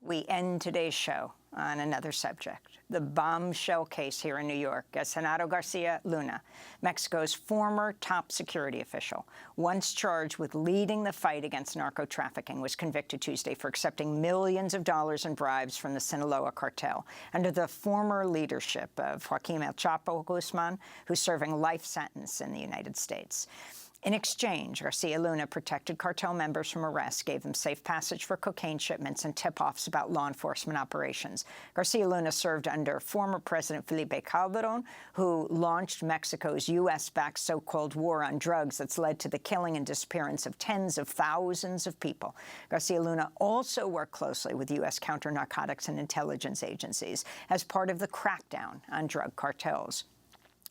We end today's show on another subject, the bombshell case here in New York as Genaro García Luna, Mexico's former top security official, once charged with leading the fight against narco-trafficking, was convicted Tuesday for accepting millions of dollars in bribes from the Sinaloa Cartel under the former leadership of Joaquín El Chapo Guzmán, who's serving life sentence in the United States. In exchange, García Luna protected cartel members from arrest, gave them safe passage for cocaine shipments, and tip-offs about law enforcement operations. García Luna served under former President Felipe Calderón, who launched Mexico's U.S.-backed so-called war on drugs that's led to the killing and disappearance of tens of thousands of people. García Luna also worked closely with U.S. counter-narcotics and intelligence agencies as part of the crackdown on drug cartels.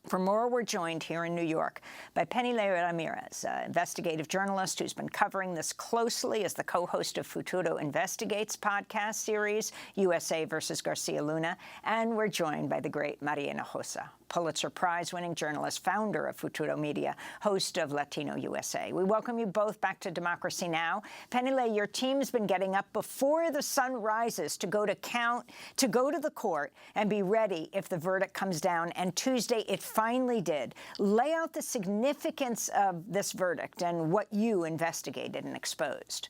For more, we're joined here in New York by Peniley Ramírez, an investigative journalist who's been covering this closely as the co-host of Futuro Investigates podcast series, USA versus García Luna. And we're joined by the great Hinojosa, Pulitzer Prize-winning journalist, founder of Futuro Media, host of Latino USA. We welcome you both back to Democracy Now! Peniley, your team's been getting up before the sun rises to go to the court and be ready if the verdict comes down, and Tuesday it finally did. Lay out the significance of this verdict and what you investigated and exposed.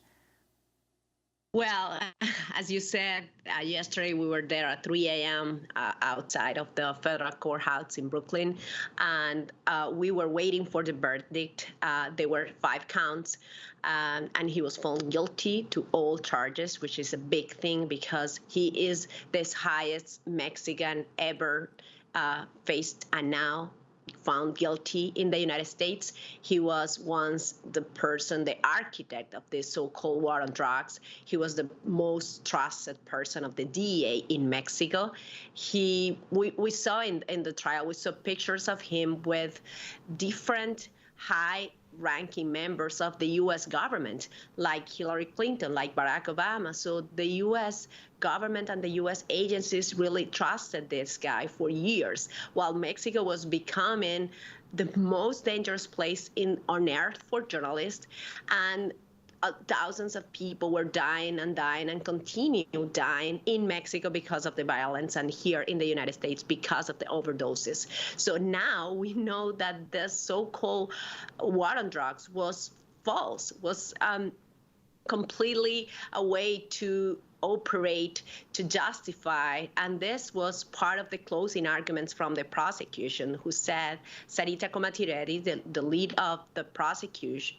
Well, as you said, yesterday we were there at 3 a.m. Outside of the federal courthouse in Brooklyn, and we were waiting for the verdict. There were 5 counts, and he was found guilty to all charges, which is a big thing because he is the highest Mexican ever faced, and now found guilty in the United States. He was once the architect of this so-called war on drugs. He was the most trusted person of the DEA in Mexico. We saw in the trial, we saw pictures of him with different high-ranking members of the U.S. government, like Hillary Clinton, like Barack Obama. So the U.S. government and the U.S. agencies really trusted this guy for years, while Mexico was becoming the most dangerous place on earth for journalists. And thousands of people were dying and continue dying in Mexico because of the violence, and here in the United States because of the overdoses. So now we know that the so-called war on drugs was false, was completely a way to operate, to justify, and this was part of the closing arguments from the prosecution, who said, Sarita Comatireri, the lead of the prosecution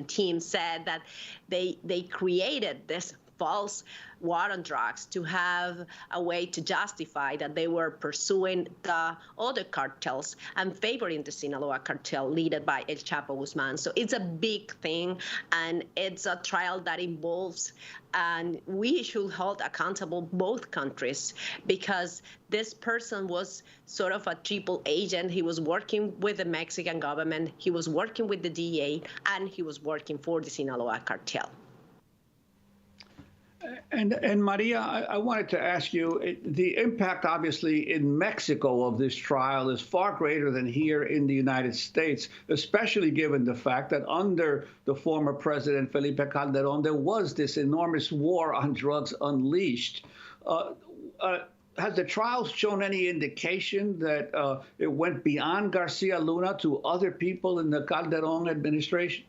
team, said that they created this false war on drugs to have a way to justify that they were pursuing the other cartels and favoring the Sinaloa Cartel led by El Chapo Guzmán. So it's a big thing, and it's a trial that involves, and we should hold accountable both countries, because this person was sort of a triple agent. He was working with the Mexican government, he was working with the DEA, and he was working for the Sinaloa Cartel. And Maria, I wanted to ask you, the impact, obviously, in Mexico of this trial is far greater than here in the United States, especially given the fact that under the former president, Felipe Calderón, there was this enormous war on drugs unleashed. Has the trial shown any indication that it went beyond García Luna to other people in the Calderón administration?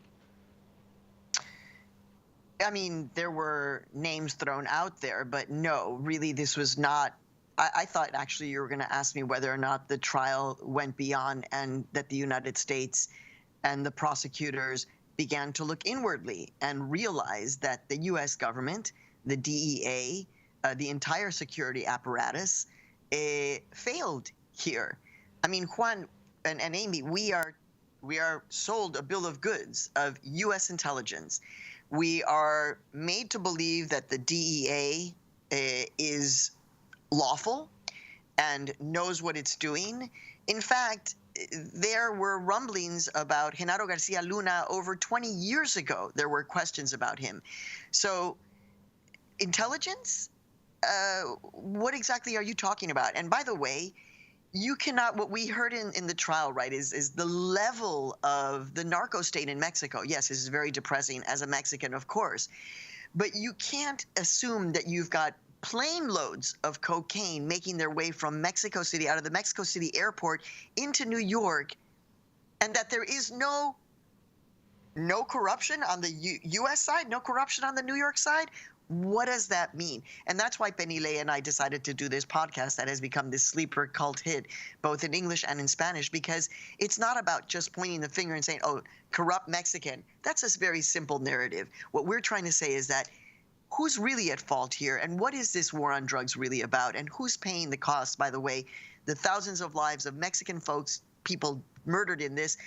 I mean, there were names thrown out there, but no, really, this was not. I thought actually you were going to ask me whether or not the trial went beyond, and that the United States and the prosecutors began to look inwardly and realize that the U.S. government, the DEA, the entire security apparatus failed here. I mean, Juan and Amy, we are sold a bill of goods of U.S. intelligence. We are made to believe that the DEA is lawful and knows what it's doing. In fact, there were rumblings about Genaro García Luna over 20 years ago. There were questions about him. So intelligence? What exactly are you talking about? And by the way, you cannot, what we heard in the trial, right, is the level of the narco state in Mexico. Yes, this is very depressing as a Mexican, of course. But you can't assume that you've got plane loads of cocaine making their way from Mexico City, out of the Mexico City airport into New York, and that there is no corruption on the U.S. side, no corruption on the New York side. What does that mean? And that's why Peniley and I decided to do this podcast that has become this sleeper cult hit, both in English and in Spanish, because it's not about just pointing the finger and saying, oh, corrupt Mexican. That's a very simple narrative. What we're trying to say is that who's really at fault here, and what is this war on drugs really about, and who's paying the cost, by the way, the thousands of lives of Mexican folks, people murdered in this,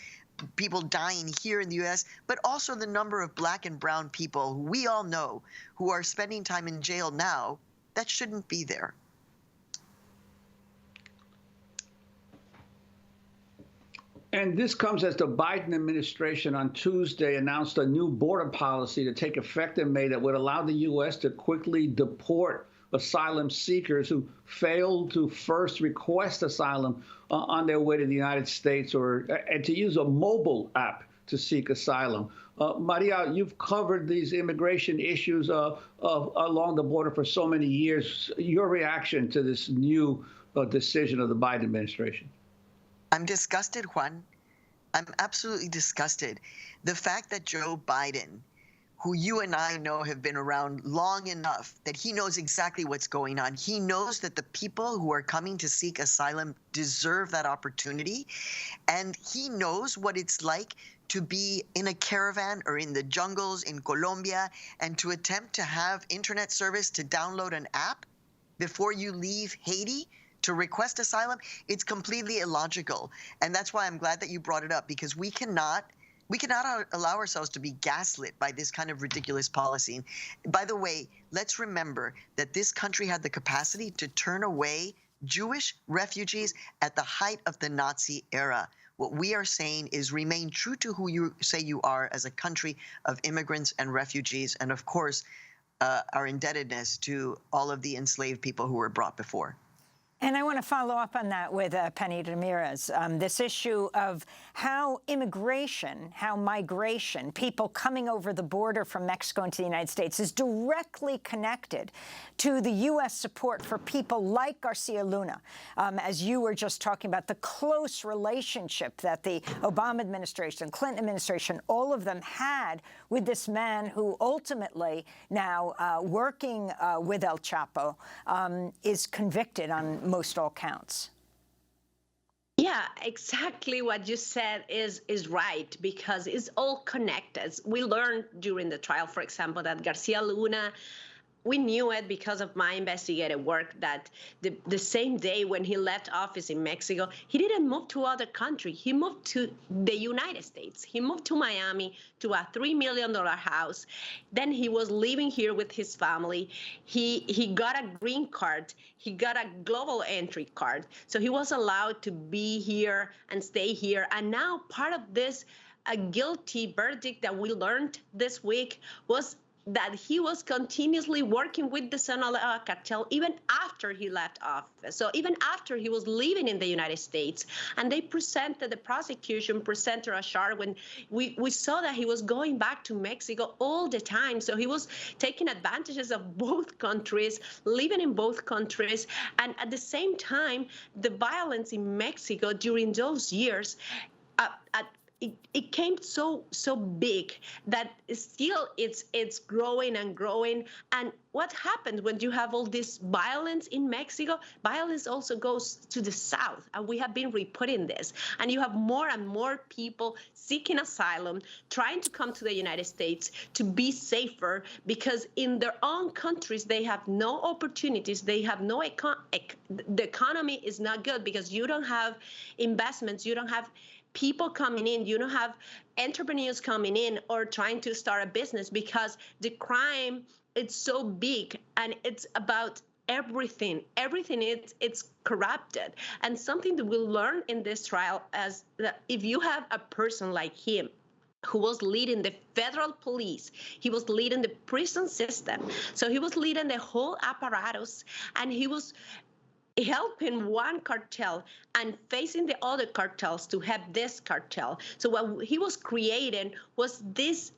people dying here in the U.S., but also the number of black and brown people who we all know who are spending time in jail now that shouldn't be there. And this comes as the Biden administration on Tuesday announced a new border policy to take effect in May that would allow the U.S. to quickly deport asylum seekers who failed to first request asylum on their way to the United States, and to use a mobile app to seek asylum. Maria, you've covered these immigration issues along the border for so many years. Your reaction to this new decision of the Biden administration? I'm disgusted, Juan. I'm absolutely disgusted. The fact that Joe Biden, who you and I know have been around long enough, that he knows exactly what's going on. He knows that the people who are coming to seek asylum deserve that opportunity. And he knows what it's like to be in a caravan or in the jungles in Colombia and to attempt to have internet service to download an app before you leave Haiti to request asylum. It's completely illogical. And that's why I'm glad that you brought it up, because we cannot allow ourselves to be gaslit by this kind of ridiculous policy. By the way, let's remember that this country had the capacity to turn away Jewish refugees at the height of the Nazi era. What we are saying is remain true to who you say you are as a country of immigrants and refugees, and of course, our indebtedness to all of the enslaved people who were brought before. And I want to follow up on that with Penny Ramirez, this issue of how immigration, how migration, people coming over the border from Mexico into the United States is directly connected to the U.S. support for people like Garcia Luna. As you were just talking about, the close relationship that the Obama administration, Clinton administration, all of them had with this man who ultimately now working with El Chapo is convicted on most all counts. Yeah, exactly what you said is right, because it's all connected. We learned during the trial, for example, that Garcia Luna, we knew it because of my investigative work, that the same day when he left office in Mexico, he didn't move to other country. He moved to the United States. He moved to Miami to a $3 million house. Then he was living here with his family. He got a green card. He got a global entry card. So he was allowed to be here and stay here. And now part of this guilty verdict that we learned this week was that he was continuously working with the Sinaloa Cartel even after he left office. So even after he was living in the United States, and they presented, the prosecution presented a chart when we saw that he was going back to Mexico all the time. So he was taking advantages of both countries, living in both countries. And at the same time, the violence in Mexico during those years, it came so big that still it's growing and growing. And what happens when you have all this violence in Mexico? Violence also goes to the south, and we have been reporting this. And you have more and more people seeking asylum, trying to come to the United States to be safer, because in their own countries they have no opportunities. They have no the economy is not good because you don't have investments, you don't have people coming in, you don't have entrepreneurs coming in or trying to start a business, because the crime, it's so big and it's about everything. Everything it's corrupted. And something that we'll learn in this trial is that if you have a person like him, who was leading the federal police, he was leading the prison system, so he was leading the whole apparatus, and he was helping one cartel and facing the other cartels to have this cartel. So what he was creating was this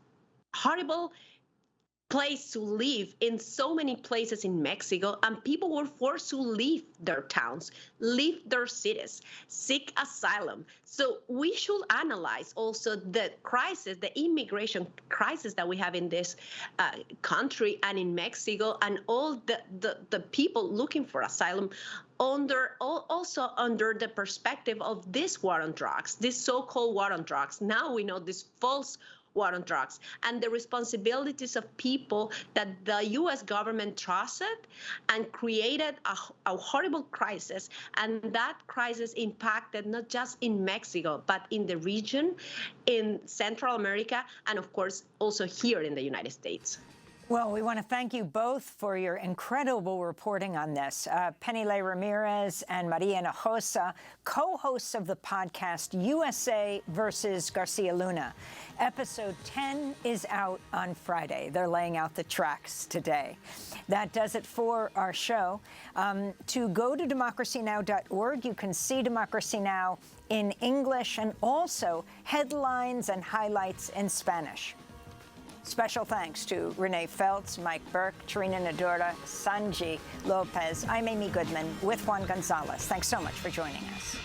horrible place to live in so many places in Mexico, and people were forced to leave their towns, leave their cities, seek asylum. So we should analyze also the crisis, the immigration crisis that we have in this country and in Mexico, and all the people looking for asylum also under the perspective of this war on drugs, this so-called war on drugs. Now we know this false war on drugs, and the responsibilities of people that the U.S. government trusted and created a horrible crisis. And that crisis impacted not just in Mexico, but in the region, in Central America, and of course, also here in the United States. Well, we want to thank you both for your incredible reporting on this. Peniley Ramírez and Maria Hinojosa, co-hosts of the podcast USA versus Garcia Luna. Episode 10 is out on Friday. They're laying out the tracks today. That does it for our show. To go to democracynow.org, you can see Democracy Now! In English and also headlines and highlights in Spanish. Special thanks to Renee Feltz, Mike Burke, Trina Nadora, Sanji Lopez. I'm Amy Goodman with Juan Gonzalez. Thanks so much for joining us.